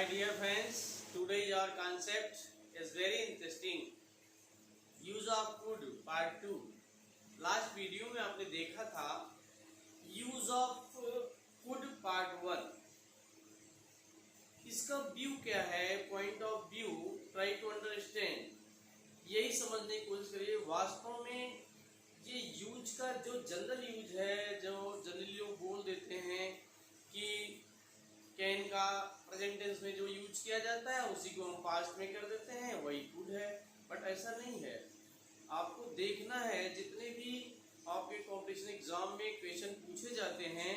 My dear friends, today our concept is very interesting. Use of food part 2. Last video में आपने देखा था use of food part 1. इसका view क्या है, point of view, try to understand, यही समझने की कोशिश करिए. वास्तव में ये यूज का जो जनरल यूज है, जो जनरली लोग बोल देते हैं कि कैन का प्रेजेंट टेंस में जो यूज किया जाता है उसी को हम पास्ट में कर देते हैं, वही फूड है. बट ऐसा नहीं है. आपको देखना है जितने भी आपके कॉम्पिटिशन एग्जाम में क्वेश्चन पूछे जाते हैं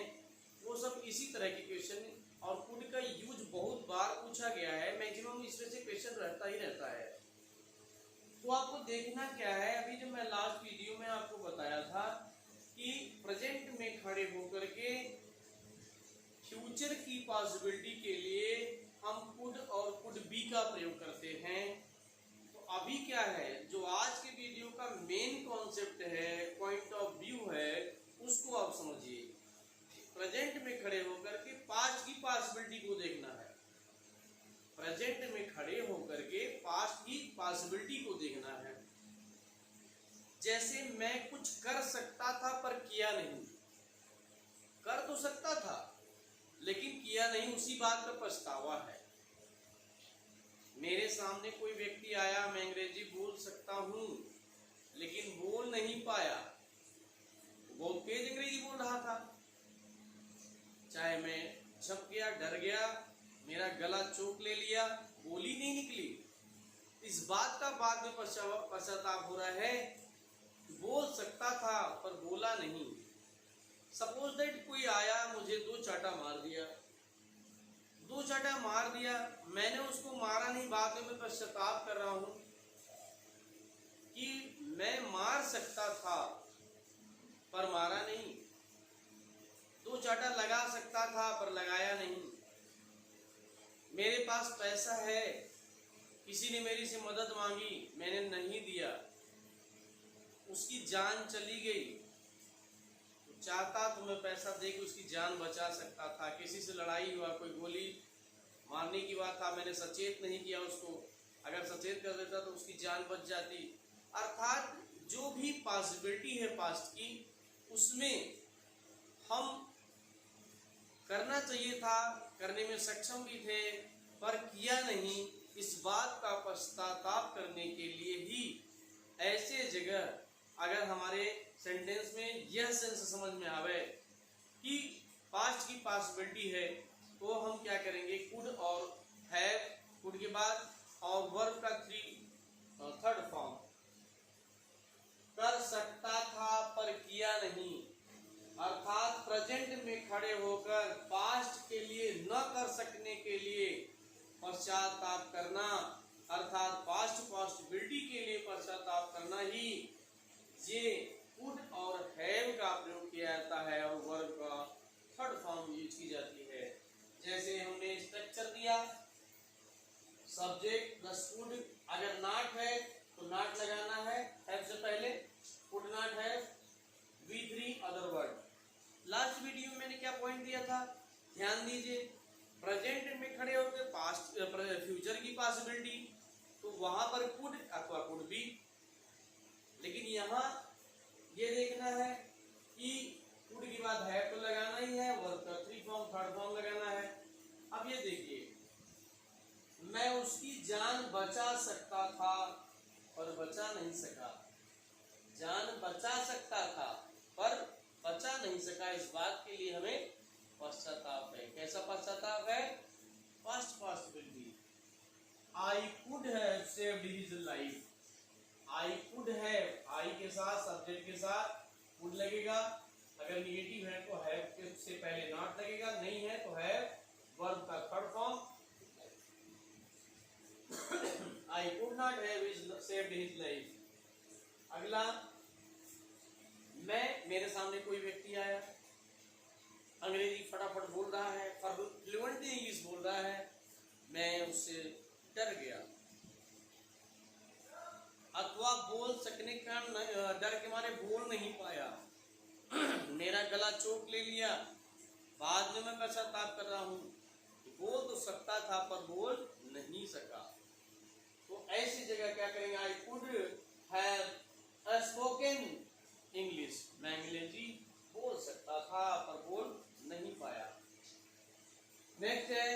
वो सब इसी तरह के क्वेश्चन, और फूड का यूज बहुत बार पूछा गया है. मैक्सिमम इसमें से क्वेश्चन रहता ही रहता है. तो आपको देखना क्या है, अभी जो मैं लास्ट वीडियो में आपको बताया था कि प्रेजेंट में खड़े होकर के फ्यूचर की पॉसिबिलिटी के लिए हम कुड और कुड बी का प्रयोग करते हैं. तो अभी क्या है, जो आज के वीडियो का मेन कॉन्सेप्ट है, पॉइंट ऑफ व्यू है, उसको आप समझिए. प्रेजेंट में खड़े होकर के पास्ट की पॉसिबिलिटी को देखना है. प्रेजेंट में खड़े होकर के पास्ट की पॉसिबिलिटी को देखना है. जैसे मैं कुछ कर सकता था पर किया नहीं. कर तो सकता था लेकिन किया नहीं, उसी बात पर पछतावा है. मेरे सामने कोई व्यक्ति आया, मैं अंग्रेजी बोल सकता हूं लेकिन बोल नहीं पाया. बहुत तेज अंग्रेजी बोल रहा था. चाहे मैं झप गया, डर गया, मेरा गला चोक ले लिया, बोली नहीं निकली. इस बात का बाद में पश्चाताप हो रहा है. बोल सकता था पर बोला नहीं. सपोज दैट कोई आया, मुझे दो चाटा मार दिया. दो चाटा मार दिया, मैंने उसको मारा नहीं, बाद में मैं पश्चाताप कर रहा हूं कि मैं मार सकता था पर मारा नहीं. दो चाटा लगा सकता था पर लगाया नहीं. मेरे पास पैसा है, किसी ने मेरी से मदद मांगी, मैंने नहीं दिया, उसकी जान चली गई. चाहता तो मैं पैसा देकर उसकी जान बचा सकता था. किसी से लड़ाई हुआ, कोई गोली मारने की बात था, मैंने सचेत नहीं किया उसको. अगर सचेत कर देता तो उसकी जान बच जाती. अर्थात जो भी पॉसिबिलिटी है पास्ट की, उसमें हम करना चाहिए था, करने में सक्षम भी थे पर किया नहीं. इस बात का पश्चाताप करने के लिए ही ऐसे जगह अगर हमारे सेंटेंस में यह सेंस समझ में आवे कि पास्ट की पॉसिबिलिटी है, तो हम क्या करेंगे, कुड और हैव, कुड के बाद और वर्ब का थर्ड फॉर्म, कर सकता था पर किया नहीं. अर्थात प्रेजेंट में खड़े होकर पास्ट के लिए न कर सकने के लिए पश्चाताप करना, अर्थात पास्ट पॉसिबिलिटी के लिए पश्चाताप करना ही ये कुड और हैव का प्रयोग किया जाता है और वर्ब का थर्ड फॉर्म यूज की जाती है. जैसे हमने स्ट्रक्चर दिया, सब्जेक्ट प्लस कुड. अगर नॉट है तो नॉट लगाना है हैव से पहले, could not have, V3 other word. Last video में मैंने क्या पॉइंट दिया था, ध्यान दीजिए. प्रेजेंट में खड़े होकर पास्ट फ्यूचर की पॉसिबिलिटी, तो वहां पर कुड अथवा कुड बी. लेकिन यहाँ ये देखना है कि कुड की बात है तो लगाना ही है, वर्ब का थर्ड फॉर्म लगाना है. अब ये देखिए, मैं उसकी जान बचा सकता था पर बचा नहीं सका. जान बचा सकता था पर बचा नहीं सका. इस बात के लिए हमें पश्चाताप है. कैसा पश्चाताप है, past possibility. I could have saved his life. I could have, I के साथ सब्जेक्ट के साथ कुड लगेगा. अगर निगेटिव है तो हैव के से पहले नॉट लगेगा, नहीं है तो हैव, वर्ब का third form. I could not have saved his life. अगला, मेरे सामने कोई व्यक्ति आया, अंग्रेजी फटाफट बोल रहा है, फ्लुएंटली इंग्लिश बोल रहा है, मैं उससे डर गया अथवा बोल सकने का डर के मारे बोल नहीं पाया. मेरा गला चोक ले लिया, बाद में मैं पश्चाताप कर रहा हूं. बोल तो सकता था पर बोल नहीं सका। तो ऐसी जगह क्या करेंगे, आई कुड हैव स्पोकन इंग्लिश, मैं अंग्रेजी बोल सकता था पर बोल नहीं पाया। नेक्स्ट है,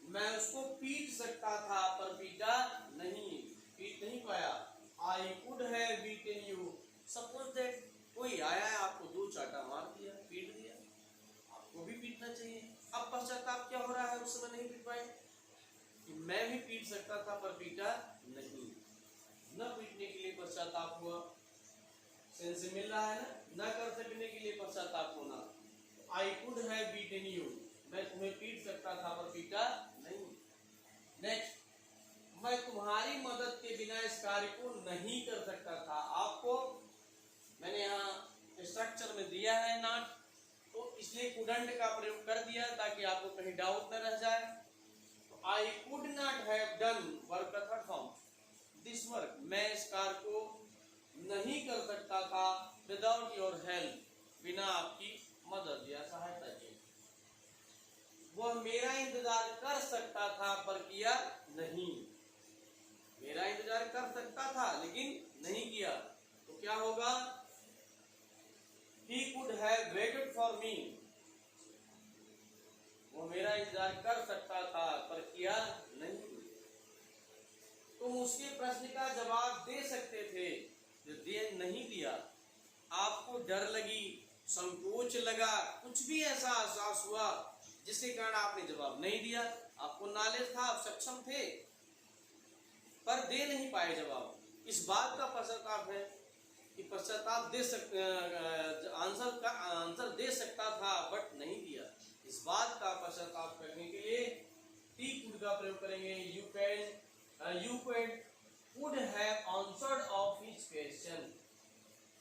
मैं उसको पीट सकता था पर पीटा नहीं, पीट नहीं पाया। आई could have beaten you, suppose that कोई आया है आपको दो चाटा मार दिया, पीट दिया, आपको भी पीटना चाहिए। अब पश्चाताप क्या हो रहा है, उस समय नहीं पीट पाए कि मैं भी पीट सकता था पर पीटा नहीं, न पीटने के लिए पश्चाताप हुआ। सेंस मिल रहा है ना, न कर सकने के लिए पश्चाताप होना। आई कुड हैव बीटन यू, मैं तुम्हें पीट सकता था पर पीटा नहीं। नेक्स्ट, मैं तुम्हारी मदद के बिना इस कार्य को नहीं कर सकता था। आपको मैंने यहाँ स्ट्रक्चर में दिया है नॉट, तो इसलिए कुडंट का प्रयोग कर दिया ताकि आपको कहीं डाउट न रह जाए। तो I could not have done work का थर्ड फॉर्म, दिस वर्क, मैं इस कार्य को नहीं कर सकता था विदाउट योर हेल्प, बिना आपकी मदद या सहायता के। वह मेरा इंतजार कर सकता था पर किया नहीं, मेरा इंतजार कर सकता था लेकिन नहीं किया। तो क्या होगा, he could have waited for me, वो मेरा इंतजार कर सकता था पर किया नहीं। तुम उसके प्रश्न का जवाब दे सकते थे, जो दे नहीं दिया। आपको डर लगी, संकोच लगा, कुछ भी ऐसा एहसास हुआ जिसके कारण आपने जवाब नहीं दिया। आपको नॉलेज था, आप सक्षम थे पर दे नहीं पाए जवाब। इस बात का पश्चाताप है कि पश्चाताप दे आंसर दे सकता था बट नहीं दिया। इस बात का पश्चाताप करने के लिए टी कुड का प्रयोग करेंगे। You could have answered of his question,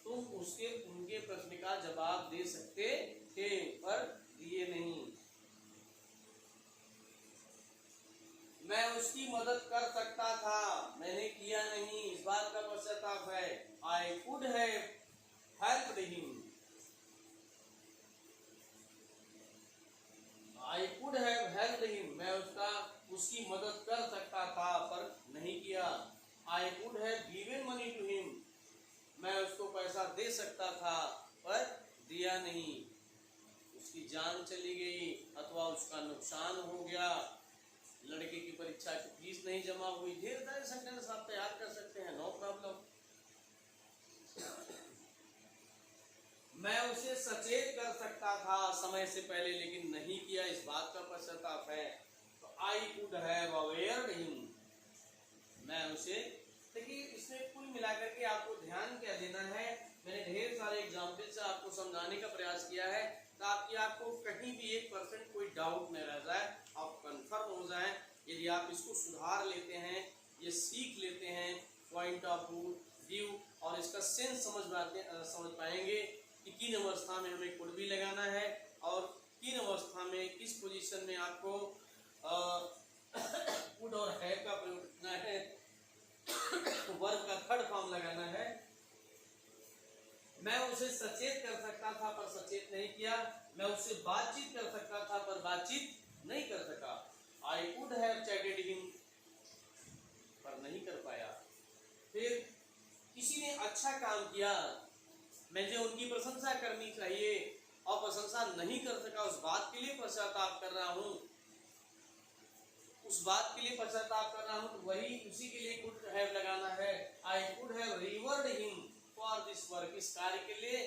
तुम उनके प्रश्न का जवाब दे सकते थे पर दिए नहीं। मैं उसकी मदद कर सकता था, मैंने किया नहीं, इस बात का पश्चाताप है। I could have helped him, I could have helped him, मैं उसकी मदद कर सकता था पर नहीं किया। I could have given money to him, मैं उसको पैसा दे सकता था पर दिया नहीं। उसकी जान चली गई अथवा उसका नुकसान हो गया, लड़के की परीक्षा की फीस नहीं जमा हुई, ढेर सारे सेंटेंस आप तैयार कर सकते हैं, नो प्रॉब्लम। मैं उसे सचेत कर सकता था समय से पहले लेकिन नहीं किया, इस बात का पश्चाताप है। तो आई कुड हैव अवेयर्ड हिम, मैं उसे, देखिए इसमें कुल मिलाकर के आपको ध्यान क्या देना है, मैंने ढेर सारे एग्जाम्पल से आपको समझाने का प्रयास किया है ताकि आपको कहीं भी 1% कोई डाउट न रह जाए, आप कंफर्म हो जाएं। यदि आप इसको सुधार लेते हैं, ये सीख लेते हैं, पॉइंट ऑफ व्यू और इसका सेंस समझ पाएंगे कि किन अवस्था में हमें कुड भी लगाना है और किन अवस्था में किस पोजीशन में आपको कुड और है का प्रयोग करना है, वर्ग का थर्ड फॉर्म लगाना है। मैं उसे सचेत कर सकता था पर सचेत नहीं किया, मैं उससे बातचीत कर सकता था पर बातचीत नहीं कर सका। आई कुड हैव चैटेड हिम, पर नहीं कर पाया। फिर किसी ने अच्छा काम किया, मुझे उनकी प्रशंसा करनी चाहिए और प्रशंसा नहीं कर सका, उस बात के लिए पश्चाताप कर रहा हूँ, उस बात के लिए पश्चाताप कर रहा हूँ, तो वही उसी के लिए कुड हैव लगाना है। I could have reward him for this work, इस कार्य के लिए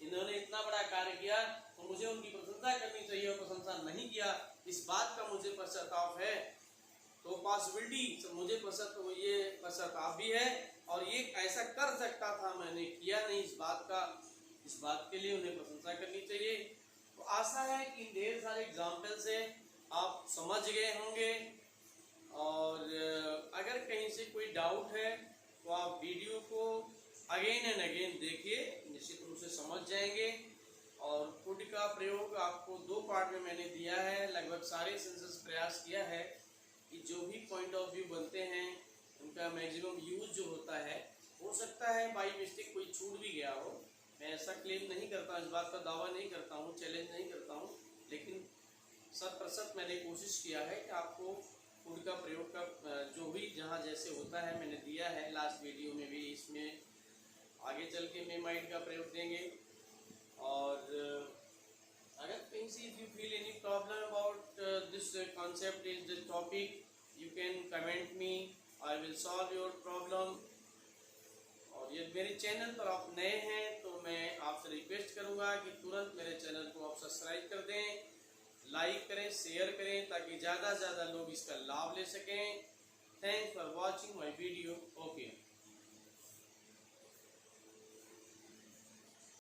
इन्होंने इतना बड़ा कार्य किया तो मुझे उनकी प्रशंसा करनी चाहिए और प्रशंसा नहीं किया, इस बात का मुझे पश्चाताप है। तो पॉसिबिलिटी मुझे ये पश्चाताप भी है और ये ऐसा कर सकता था, मैंने किया नहीं, इस बात के लिए उन्हें प्रशंसा करनी चाहिए। तो आशा है कि ढेर सारे एग्जाम्पल से आप समझ गए होंगे और अगर कहीं से कोई डाउट है तो आप वीडियो को अगेन एंड अगेन देखिए, निश्चित रूप से समझ जाएंगे। और कुड का प्रयोग आपको 2 पार्ट में मैंने दिया है, लगभग सारे सेंसेस प्रयास किया है कि जो भी पॉइंट ऑफ व्यू बनते हैं उनका मैक्सिमम यूज जो होता है, हो सकता है बाई मिस्टेक कोई छूट भी गया हो, मैं ऐसा क्लेम नहीं करता, इस बात का दावा नहीं करता हूँ, चैलेंज नहीं करता हूँ, लेकिन 100% मैंने कोशिश किया है कि आपको फूड का प्रयोग का जो भी जहाँ जैसे होता है मैंने दिया है लास्ट वीडियो में भी, इसमें आगे चल के मेमाइड का प्रयोग देंगे। और अगर कहीं से if you feel any problem about this concept is the topic, you can comment me, I will solve your problem. और ये मेरे चैनल पर आप नए हैं तो मैं आपसे रिक्वेस्ट करूंगा कि तुरंत मेरे चैनल को आप सब्सक्राइब कर दें, लाइक करें, शेयर करें, ताकि ज़्यादा से ज़्यादा लोग इसका लाभ ले सकें। Thanks for watching my video. Okay.